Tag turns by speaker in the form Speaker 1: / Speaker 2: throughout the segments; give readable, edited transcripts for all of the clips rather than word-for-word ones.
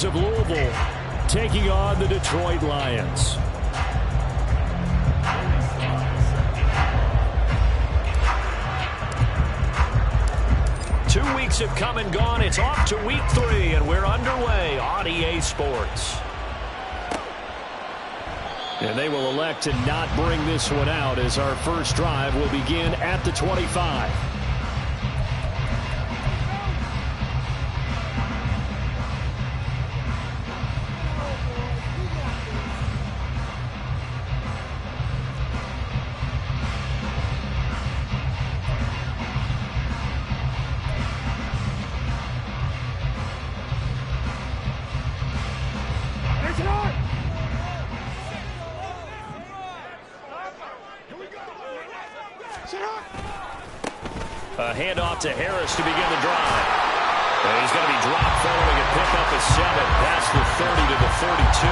Speaker 1: Aggies of Louisville taking on the Detroit Lions. Two weeks have come and gone. It's off to week 3, and we're underway on EA Sports. And they will elect to not bring this one out as our first drive will begin at the 25. A handoff to Harris to begin the drive. And he's going to be dropped following a pickup of 7 past the 30 to the 32.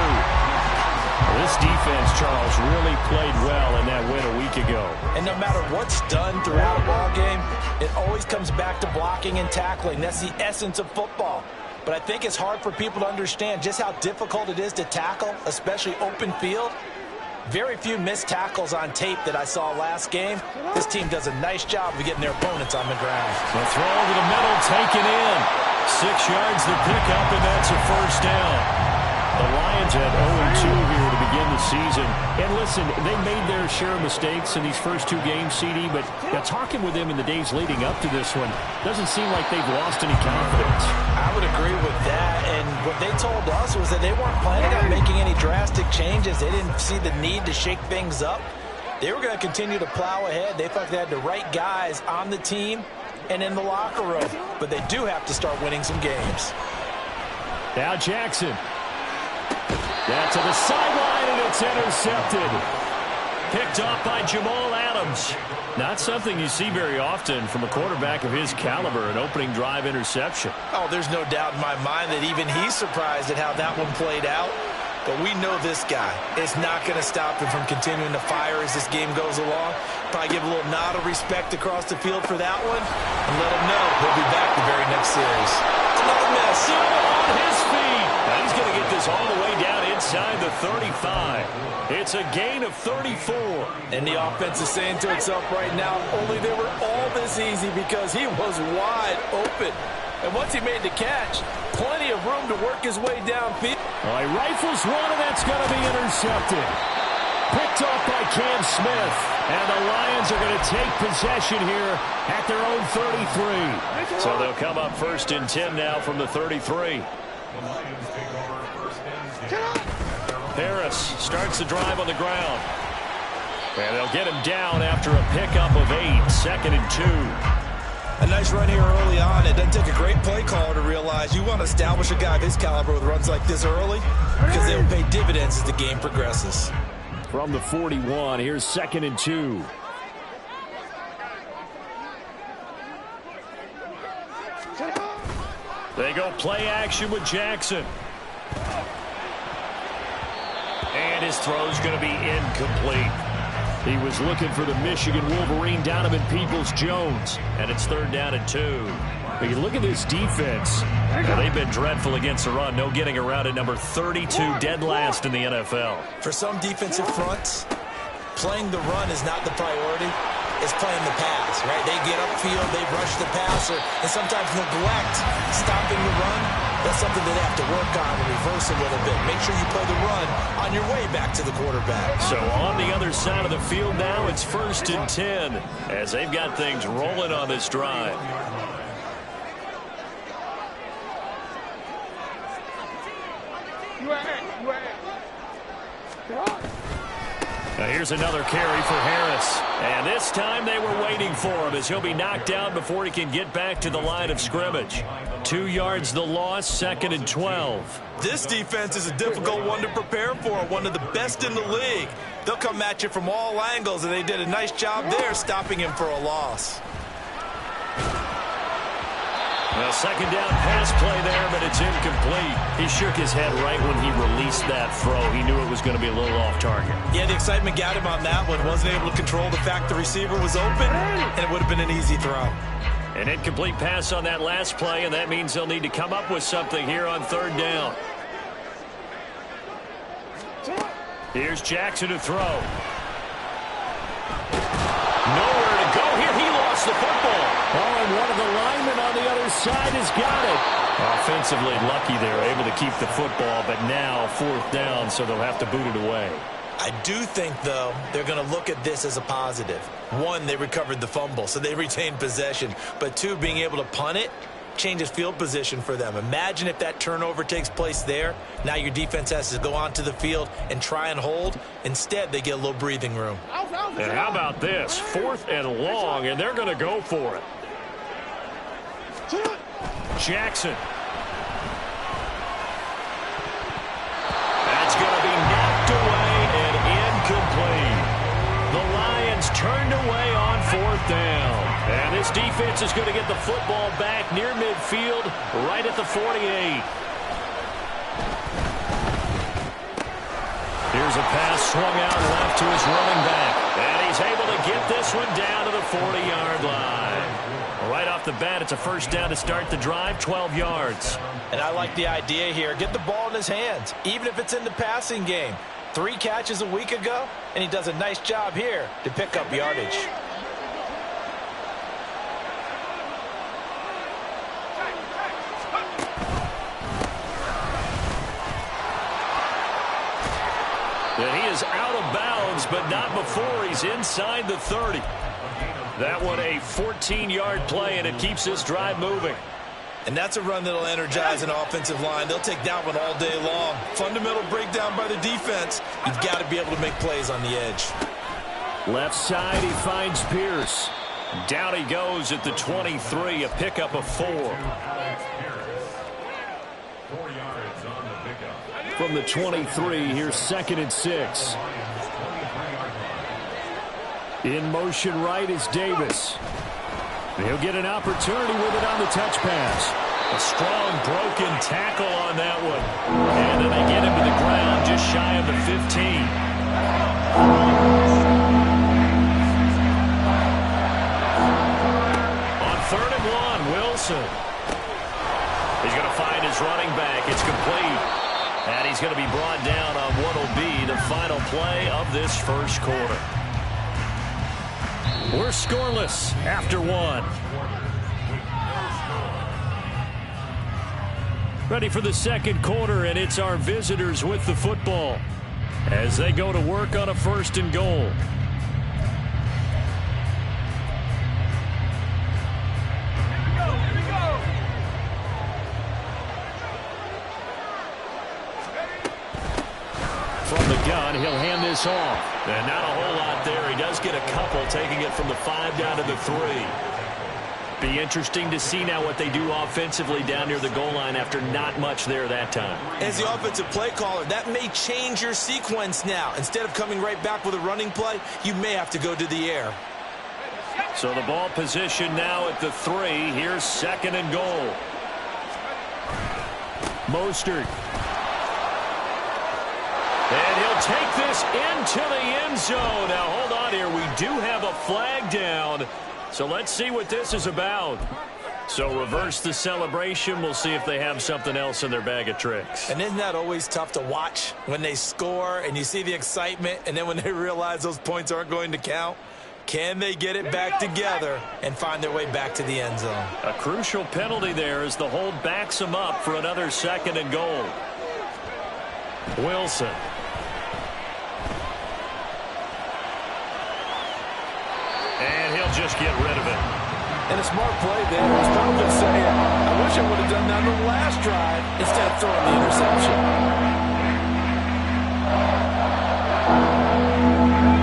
Speaker 1: This defense, Charles, really played well in that win a week ago.
Speaker 2: And no matter what's done throughout a ball game, it always comes back to blocking and tackling. That's the essence of football. But I think it's hard for people to understand just how difficult it is to tackle, especially open field. Very few missed tackles on tape that I saw last game. This team does a nice job of getting their opponents on the ground.
Speaker 1: The throw to the middle, taken in. 6 yards the pickup, and that's a first down. The Lions had 0-2 here to begin the season. And listen, they made their share of mistakes in these first 2 games, CD, but talking with them in the days leading up to this one, doesn't seem like they've lost any confidence.
Speaker 2: I would agree with that, and what they told us was that they weren't planning on making any drastic changes. They didn't see the need to shake things up. They were going to continue to plow ahead. They felt they had the right guys on the team and in the locker room, but they do have to start winning some games.
Speaker 1: Now Jackson. That to the sideline, and it's intercepted. Picked off by Jamal Adams. Not something you see very often from a quarterback of his caliber, an opening drive interception.
Speaker 2: Oh, there's no doubt in my mind that even he's surprised at how that one played out. But we know this guy is not going to stop him from continuing to fire as this game goes along. Probably give a little nod of respect across the field for that one, and let him know he'll be back the very next series. Another miss.
Speaker 1: Still on his feet. Now he's going to get this all the way down inside the 35. It's a gain of 34.
Speaker 2: And the offense is saying to itself right now, only they were all this easy because he was wide open. And once he made the catch, plenty of room to work his way downfield.
Speaker 1: Well, he rifles one, and that's going to be intercepted. Picked off by Cam Smith. And the Lions are going to take possession here at their own 33. So they'll come up 1st and 10 now from the 33. Harris starts the drive on the ground. And they'll get him down after a pickup of 8, 2nd and 2.
Speaker 2: A nice run here early on. It doesn't take a great play caller to realize you want to establish a guy of his caliber with runs like this early because they will pay dividends as the game progresses.
Speaker 1: From the 41, here's 2nd and 2. They go play action with Jackson. And his throw's going to be incomplete. He was looking for the Michigan Wolverine, Donovan Peoples-Jones. And it's 3rd down and 2. But you look at this defense. Well, they've been dreadful against the run. No getting around at number 32, dead last in the NFL.
Speaker 2: For some defensive fronts, playing the run is not the priority. It's playing the pass, right? They get upfield, they rush the passer, and sometimes neglect stopping the run. That's something that they have to work on and reverse a little bit. Make sure you play the run on your way back to the quarterback.
Speaker 1: So on the other side of the field now, it's 1st and 10 as they've got things rolling on this drive. Now here's another carry for Harris. And this time they were waiting for him as he'll be knocked down before he can get back to the line of scrimmage. 2 yards the loss, 2nd and 12.
Speaker 2: This defense is a difficult one to prepare for, one of the best in the league. They'll come at you from all angles, and they did a nice job there stopping him for a loss.
Speaker 1: Well, 2nd down pass play there, but it's incomplete. He shook his head right when he released that throw. He knew it was going to be a little off target.
Speaker 2: Yeah, the excitement got him on that one. Wasn't able to control the fact the receiver was open, and it would have been an easy throw.
Speaker 1: An incomplete pass on that last play, and that means they'll need to come up with something here on 3rd down. Here's Jackson to throw. Nowhere to go here. He lost the football. Oh, and one of the linemen on the other side has got it. Offensively lucky they're able to keep the football, but now 4th down, so they'll have to boot it away.
Speaker 2: I do think, though, they're going to look at this as a positive. 1, they recovered the fumble, so they retained possession. But 2, being able to punt it changes field position for them. Imagine if that turnover takes place there. Now your defense has to go onto the field and try and hold. Instead, they get a little breathing room.
Speaker 1: And how about this? 4th and long, and they're going to go for it. Jackson. That's going to be knocked away and incomplete. The Lions turned away on 4th down. And this defense is going to get the football back near midfield, right at the 48. Here's a pass swung out left to his running back. And he's able to get this one down to the 40-yard line. Right off the bat, it's a 1st down to start the drive, 12 yards.
Speaker 2: And I like the idea here. Get the ball in his hands, even if it's in the passing game. 3 catches a week ago, and he does a nice job here to pick up yardage.
Speaker 1: And he is out of bounds, but not before he's inside the 30. That one a 14-yard play, and it keeps this drive moving.
Speaker 2: And that's a run that'll energize an offensive line. They'll take that one all day long. Fundamental breakdown by the defense. You've got to be able to make plays on the edge.
Speaker 1: Left side, he finds Pierce. Down he goes at the 23, a pickup of 4. 4 yards on the pickup. From the 23, here's 2nd and 6. In motion right is Davis. He'll get an opportunity with it on the touch pass. A strong broken tackle on that one. And then they get him to the ground just shy of the 15. On 3rd and 1, Wilson. He's going to find his running back. It's complete. And he's going to be brought down on what will be the final play of this 1st quarter. We're scoreless after 1. Ready for the 2nd quarter, and it's our visitors with the football as they go to work on a 1st and goal. From the gun, he'll hand this off. And not a whole lot there. He does get a couple, taking it from the 5 down to the 3. Be interesting to see now what they do offensively down near the goal line after not much there that time.
Speaker 2: As the offensive play caller, that may change your sequence now. Instead of coming right back with a running play, you may have to go to the air.
Speaker 1: So the ball position now at the 3. Here's 2nd and goal. Mostert. And he'll take this into the end zone. Now, hold on here. We do have a flag down. So let's see what this is about. So reverse the celebration. We'll see if they have something else in their bag of tricks.
Speaker 2: And isn't that always tough to watch when they score and you see the excitement, and then when they realize those points aren't going to count? Can they get it back together and find their way back to the end zone?
Speaker 1: A crucial penalty there as the hold backs them up for another 2nd and goal. Wilson. And he'll just get rid of it.
Speaker 2: And a smart play there. He's probably saying, I wish I would have done that on the last drive instead of throwing the interception.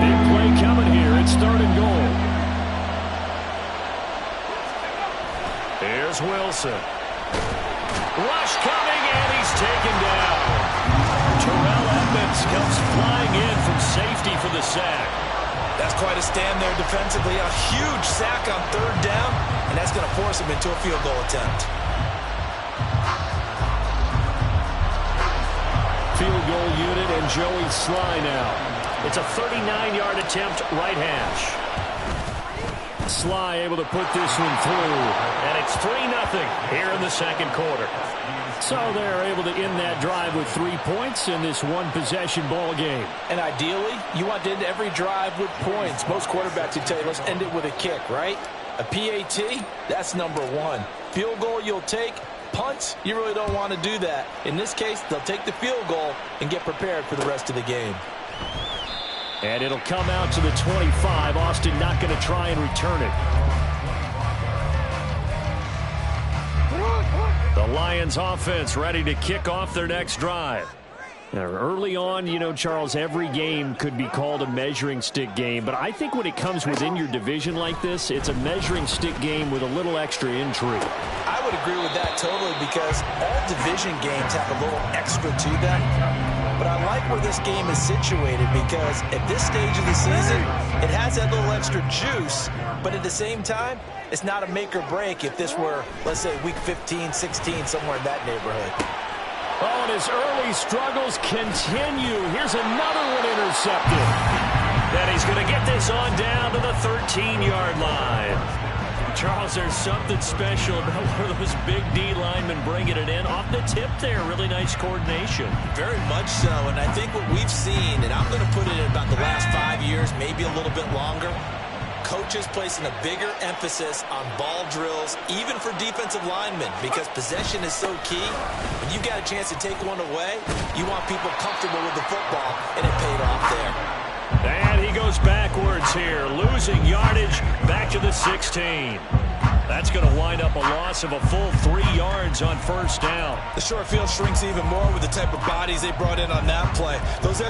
Speaker 1: Big play coming here. It's 3rd and goal. Here's Wilson. Rush coming, and he's taken down. Terrell Edmonds comes flying in from safety for the sack.
Speaker 2: That's quite a stand there defensively. A huge sack on 3rd down, and that's going to force him into a field goal attempt.
Speaker 1: Field goal unit and Joey Sly now. It's a 39-yard attempt, right hash. Sly able to put this one through, and it's 3-0 here in the 2nd quarter. So they're able to end that drive with 3 points in this one-possession ball game.
Speaker 2: And ideally, you want to end every drive with points. Most quarterbacks would tell you, let's end it with a kick, right? A PAT, that's number one. Field goal you'll take. Punts, you really don't want to do that. In this case, they'll take the field goal and get prepared for the rest of the game.
Speaker 1: And it'll come out to the 25. Austin not going to try and return it. The Lions offense ready to kick off their next drive. Now, early on, you know, Charles, every game could be called a measuring stick game. But I think when it comes within your division like this, it's a measuring stick game with a little extra intrigue.
Speaker 2: I would agree with that totally because all division games have a little extra to them. But I like where this game is situated because at this stage of the season, it has that little extra juice. But at the same time, it's not a make or break if this were, let's say, week 15, 16, somewhere in that neighborhood.
Speaker 1: Oh, and his early struggles continue. Here's another one intercepted. And he's going to get this on down to the 13-yard line. Charles, there's something special about one of those big D linemen bringing it in off the tip there. Really nice coordination.
Speaker 2: Very much so, and I think what we've seen, and I'm going to put it in about the last 5 years, maybe a little bit longer, coaches placing a bigger emphasis on ball drills, even for defensive linemen, because possession is so key. When you got a chance to take one away, you want people comfortable with the football, and it paid off there.
Speaker 1: And he goes backwards here, losing yardage back to the 16. That's going to wind up a loss of a full 3 yards on first down.
Speaker 2: The short field shrinks even more with the type of bodies they brought in on that play. Those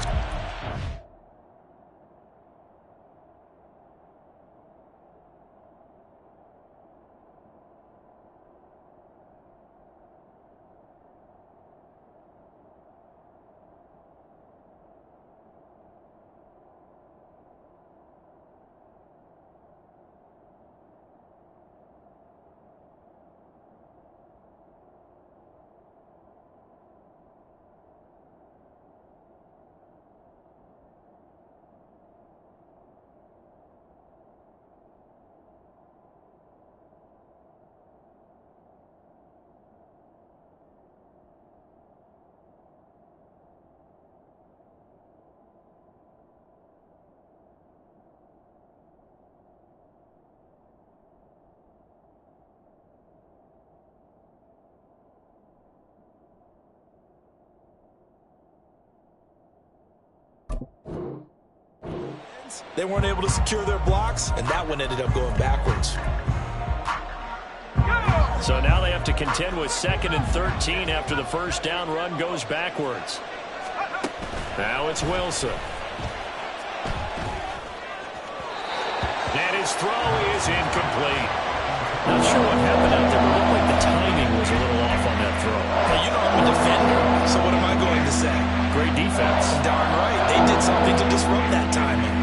Speaker 2: they weren't able to secure their blocks, and that one ended up going backwards.
Speaker 1: So now they have to contend with 2nd and 13 after the first down run goes backwards. Now it's Wilson. And his throw is incomplete. Not sure what happened out there, but it looked like the timing was a little off on that throw.
Speaker 2: Hey, you know I'm a defender, so what am I going to say?
Speaker 1: Great defense.
Speaker 2: Darn right. They did something to disrupt that timing.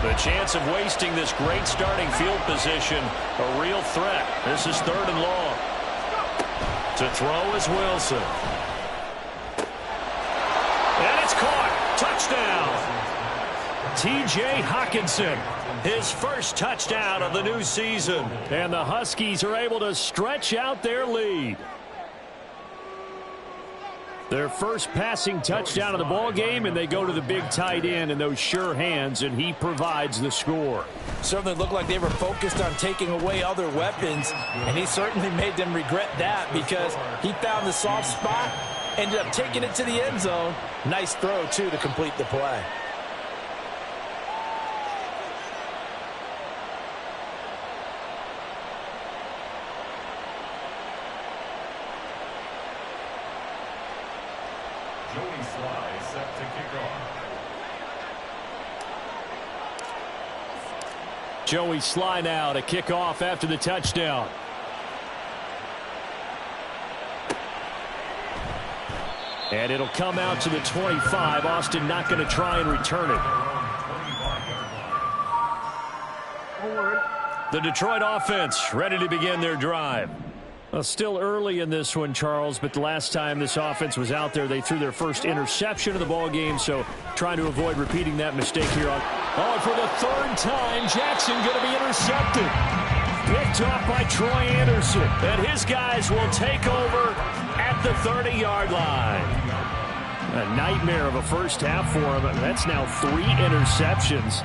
Speaker 1: The chance of wasting this great starting field position, a real threat. This is 3rd and long. To throw is Wilson. And it's caught. Touchdown. T.J. Hockenson, his first touchdown of the new season. And the Huskies are able to stretch out their lead. Their first passing touchdown of the ball game, and they go to the big tight end in those sure hands, and he provides the score.
Speaker 2: Certainly looked like they were focused on taking away other weapons, and he certainly made them regret that because he found the soft spot, ended up taking it to the end zone. Nice throw, too, to complete the play.
Speaker 3: Joey Sly set to kick off.
Speaker 1: Joey Sly now to kick off after the touchdown. And it'll come out to the 25. Austin not going to try and return it. The Detroit offense ready to begin their drive. Well, still early in this one, Charles, but the last time this offense was out there, they threw their first interception of the ball game, so trying to avoid repeating that mistake here on Oh, and for the third time, Jackson going to be intercepted. Picked off by Troy Anderson. And his guys will take over at the 30-yard line. A nightmare of a first half for him. That's now 3 interceptions.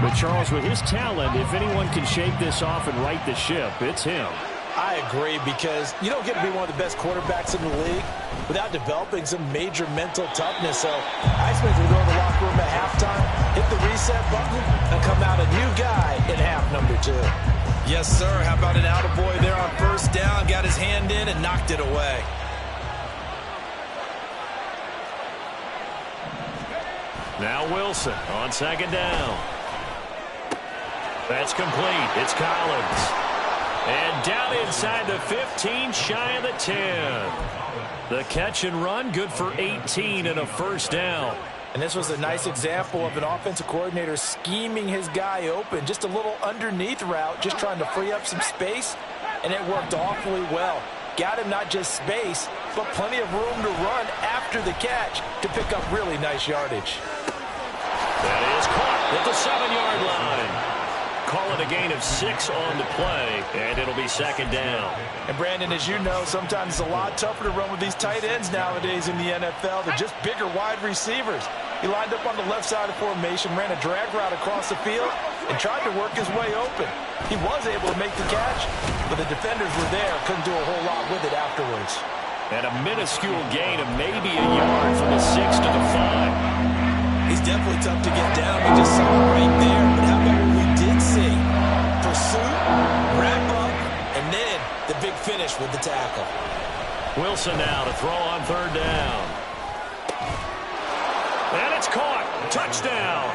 Speaker 1: But Charles, with his talent, if anyone can shake this off and right the ship, it's him.
Speaker 2: I agree, because you don't get to be one of the best quarterbacks in the league without developing some major mental toughness. So I expect to go in the locker room at halftime, hit the reset button, and come out a new guy in half number 2.
Speaker 4: Yes, sir. How about an attaboy there on first down? Got his hand in and knocked it away.
Speaker 1: Now Wilson on second down. That's complete. It's Collins. And down inside the 15, shy of the 10. The catch and run, good for 18 and a first down.
Speaker 2: And this was a nice example of an offensive coordinator scheming his guy open. Just a little underneath route, just trying to free up some space, and it worked awfully well. Got him not just space, but plenty of room to run after the catch to pick up really nice yardage.
Speaker 1: That is caught at the 7-yard line. Call it a gain of 6 on the play, and it'll be second down.
Speaker 2: And Brandon, as you know, sometimes it's a lot tougher to run with these tight ends nowadays in the NFL. They're just bigger wide receivers. He lined up on the left side of formation, ran a drag route across the field, and tried to work his way open. He was able to make the catch, but the defenders were there, couldn't do a whole lot with it afterwards.
Speaker 1: And a minuscule gain of maybe a yard from the 6 to the 5.
Speaker 4: He's definitely tough to get down. We just saw it right there. But how about what we did see? Pursuit, wrap up, and then the big finish with the tackle.
Speaker 1: Wilson now to throw on third down. And it's caught. Touchdown.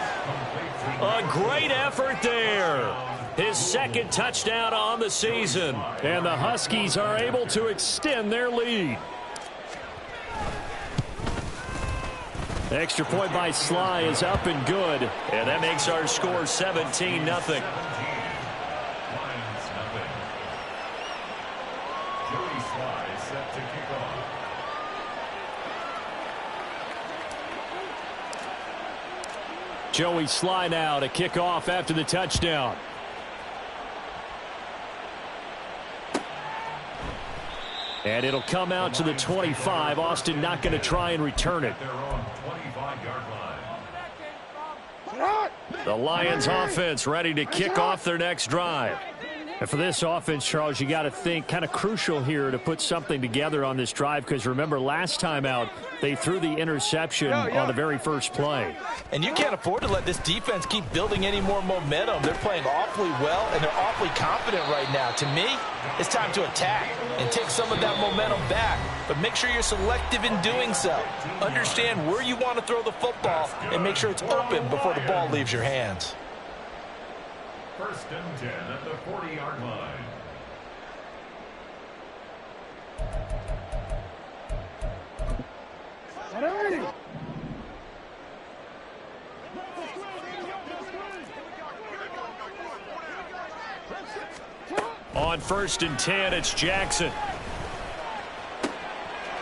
Speaker 1: A great effort there. His second touchdown on the season. And the Huskies are able to extend their lead. Extra point by Sly is up and good. And that makes our score 17-0. Joey Sly now to kick off after the touchdown. And it'll come out to the 25. Austin not going to try and return it. The Lions offense ready to kick off their next drive. And for this offense, Charles, you got to think kind of crucial here to put something together on this drive, because remember last time out they threw the interception on the very first play.
Speaker 2: And you can't afford to let this defense keep building any more momentum. They're playing awfully well, and they're awfully confident right now. To me, it's time to attack and take some of that momentum back, but make sure you're selective in doing so. Understand where you want to throw the football and make sure it's open before the ball leaves your hands.
Speaker 3: First and 10 at the 40-yard line.
Speaker 1: On first and 10, it's Jackson.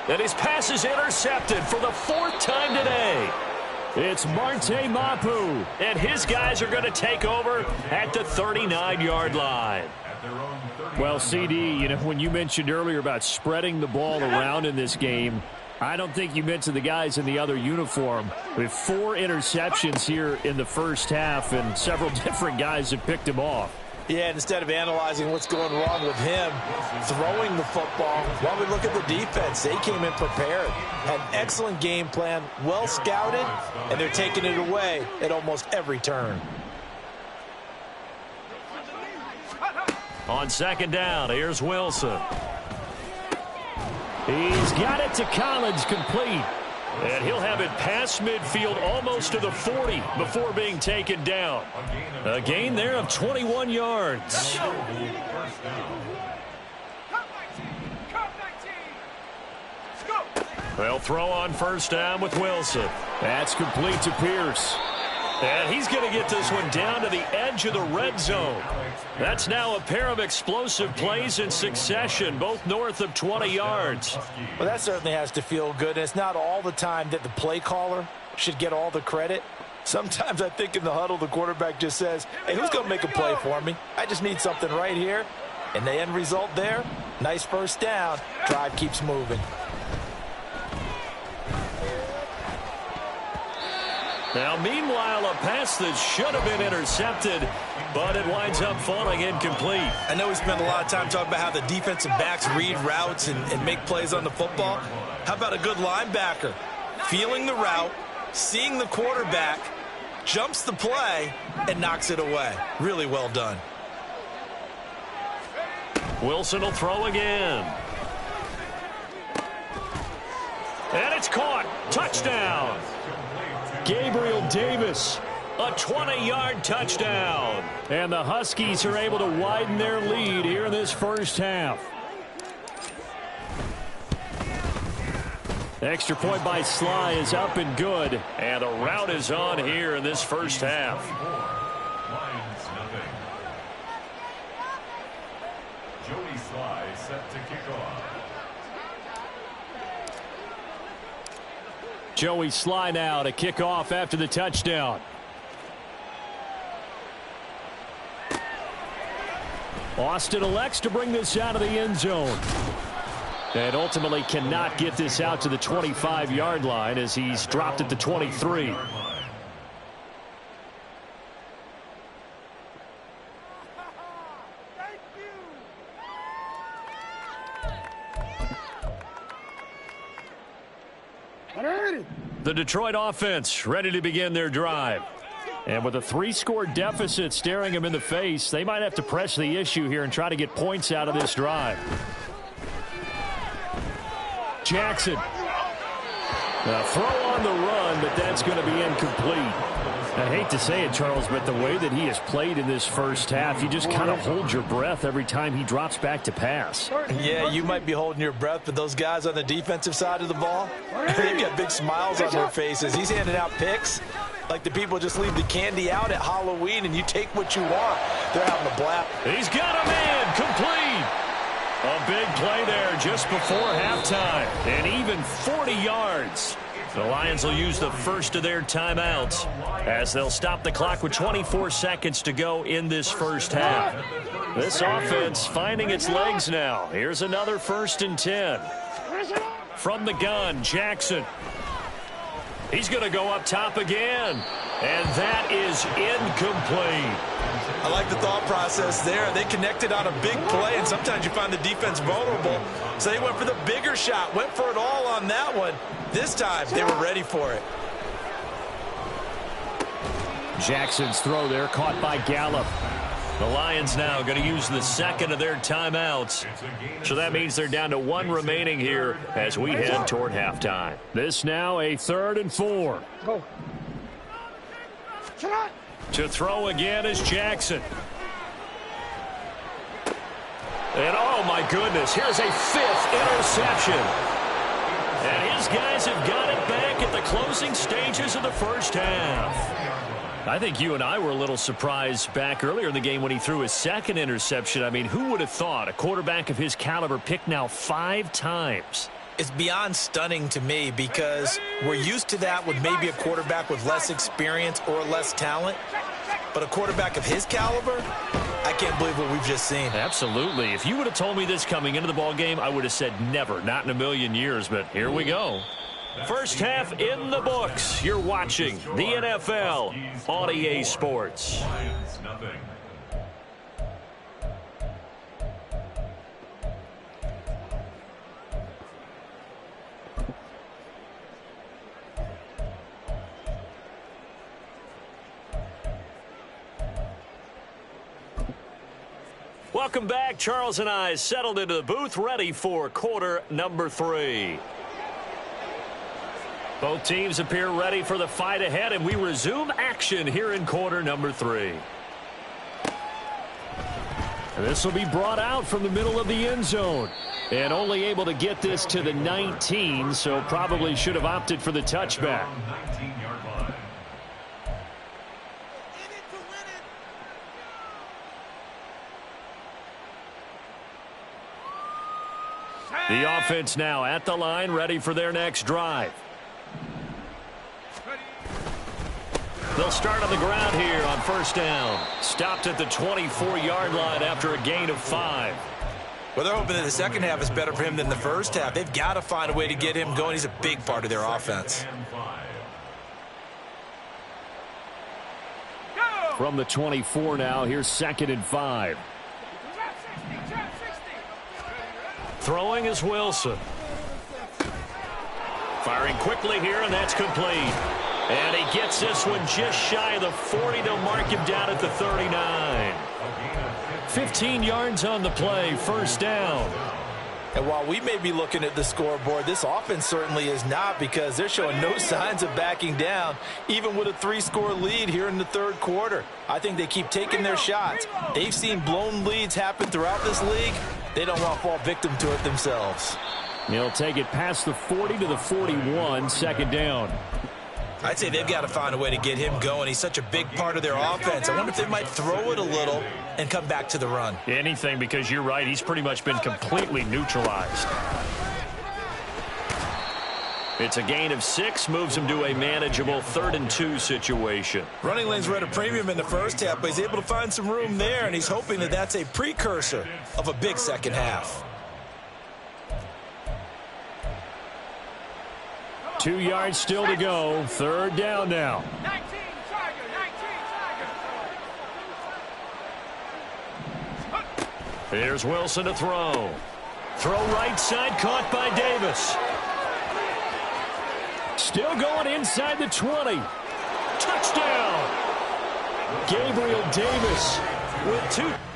Speaker 1: And his pass is intercepted for the 4th time today. It's Marte Mapu, and his guys are going to take over at the 39-yard line. Well, CD, you know, when you mentioned earlier about spreading the ball around in this game, I don't think you mentioned the guys in the other uniform. We have 4 interceptions here in the first half, and several different guys have picked him off.
Speaker 2: Yeah, and instead of analyzing what's going wrong with him throwing the football, while we look at the defense, they came in prepared. Had an excellent game plan, well scouted, and they're taking it away at almost every turn.
Speaker 1: On second down, here's Wilson. He's got it to Collins, complete. And he'll have it past midfield almost to the 40 before being taken down. A gain there of 21 yards. They'll throw on first down with Wilson. That's complete to Pierce. And he's going to get this one down to the edge of the red zone. That's now a pair of explosive plays in succession, both north of 20 yards.
Speaker 2: Well, that certainly has to feel good. And it's not all the time that the play caller should get all the credit. Sometimes I think in the huddle, the quarterback just says, hey, who's going to make a play for me? I just need something right here. And the end result there, nice first down. Drive keeps moving.
Speaker 1: Now, meanwhile, a pass that should have been intercepted, but it winds up falling incomplete.
Speaker 2: I know we spent a lot of time talking about how the defensive backs read routes and make plays on the football. How about a good linebacker? Feeling the route, seeing the quarterback, jumps the play, and knocks it away. Really well done.
Speaker 1: Wilson will throw again. And it's caught. Touchdown. Gabriel Davis, a 20-yard touchdown. And the Huskies are able to widen their lead here in this first half. Extra point by Sly is up and good. And the route is on here in this first half.
Speaker 3: Lions nothing. Joey Sly set to kick off.
Speaker 1: Joey Sly now to kick off after the touchdown. Austin elects to bring this out of the end zone. And ultimately cannot get this out to the 25-yard line as he's dropped at the 23. The Detroit offense ready to begin their drive. And with a 3-score deficit staring them in the face, they might have to press the issue here and try to get points out of this drive. Jackson. A throw on the run, but that's going to be incomplete. I hate to say it, Charles, but the way that he has played in this first half, you just kind of hold your breath every time he drops back to pass.
Speaker 2: Yeah, you might be holding your breath, but those guys on the defensive side of the ball, they've got big smiles on their faces. He's handing out picks like the people just leave the candy out at Halloween and you take what you want. They're having a blast.
Speaker 1: He's got a man complete. A big play there just before halftime. And even 40 yards. The Lions will use the first of their timeouts as they'll stop the clock with 24 seconds to go in this first half. This offense finding its legs now. Here's another 1st and 10. From the gun, Jackson. He's going to go up top again. And that is incomplete.
Speaker 2: I like the thought process there. They connected on a big play, and sometimes you find the defense vulnerable. So they went for the bigger shot, went for it all on that one. This time, they were ready for it.
Speaker 1: Jackson's throw there caught by Gallup. The Lions now going to use the second of their timeouts. So that means they're down to 1 remaining here as we head toward halftime. This now a 3rd and 4. Go. To throw again is Jackson. And oh my goodness, here's a 5th interception. And his guys have got it back at the closing stages of the first half. I think you and I were a little surprised back earlier in the game when he threw his 2nd interception. I mean, who would have thought a quarterback of his caliber picked now 5 times?
Speaker 2: It's beyond stunning to me because we're used to that with maybe a quarterback with less experience or less talent. But a quarterback of his caliber, I can't believe what we've just seen.
Speaker 1: Absolutely. If you would have told me this coming into the ballgame, I would have said never, not in a million years. But here we go. First half in the books. You're watching the NFL on EA Sports.
Speaker 3: Lions nothing.
Speaker 1: Welcome back. Charles and I settled into the booth, ready for quarter number 3. Both teams appear ready for the fight ahead, and we resume action here in quarter number 3. And this will be brought out from the middle of the end zone. And only able to get this to the 19, so probably should have opted for the touchback.
Speaker 3: 19-yard line.
Speaker 1: The offense now at the line, ready for their next drive. They'll start on the ground here on first down. Stopped at the 24-yard line after a gain of 5.
Speaker 2: Well, they're hoping that the second half is better for him than the first half. They've got to find a way to get him going. He's a big part of their offense.
Speaker 1: From the 24 now, here's 2nd and 5. Throwing is Wilson. Firing quickly here, and that's complete. And he gets this one just shy of the 40. They'll mark him down at the 39. 15 yards on the play, first down.
Speaker 2: And while we may be looking at the scoreboard, this offense certainly is not, because they're showing no signs of backing down, even with a 3-score lead here in the third quarter. I think they keep taking their shots. They've seen blown leads happen throughout this league. They don't want to fall victim to it themselves.
Speaker 1: He'll take it past the 40 to the 41, 2nd down.
Speaker 2: I'd say they've got to find a way to get him going. He's such a big part of their offense. I wonder if they might throw it a little and come back to the run.
Speaker 1: Anything, because you're right. He's pretty much been completely neutralized. It's a gain of 6, moves him to a manageable 3rd and 2 situation.
Speaker 2: Running lanes were at a premium in the first half, but he's able to find some room there, and he's hoping that that's a precursor of a big second half.
Speaker 1: 2 yards still to go. 3rd down now.
Speaker 5: 19, Tiger.
Speaker 1: Here's Wilson to throw. Throw right side, caught by Davis. Still going inside the 20. Touchdown! Gabriel Davis with 2.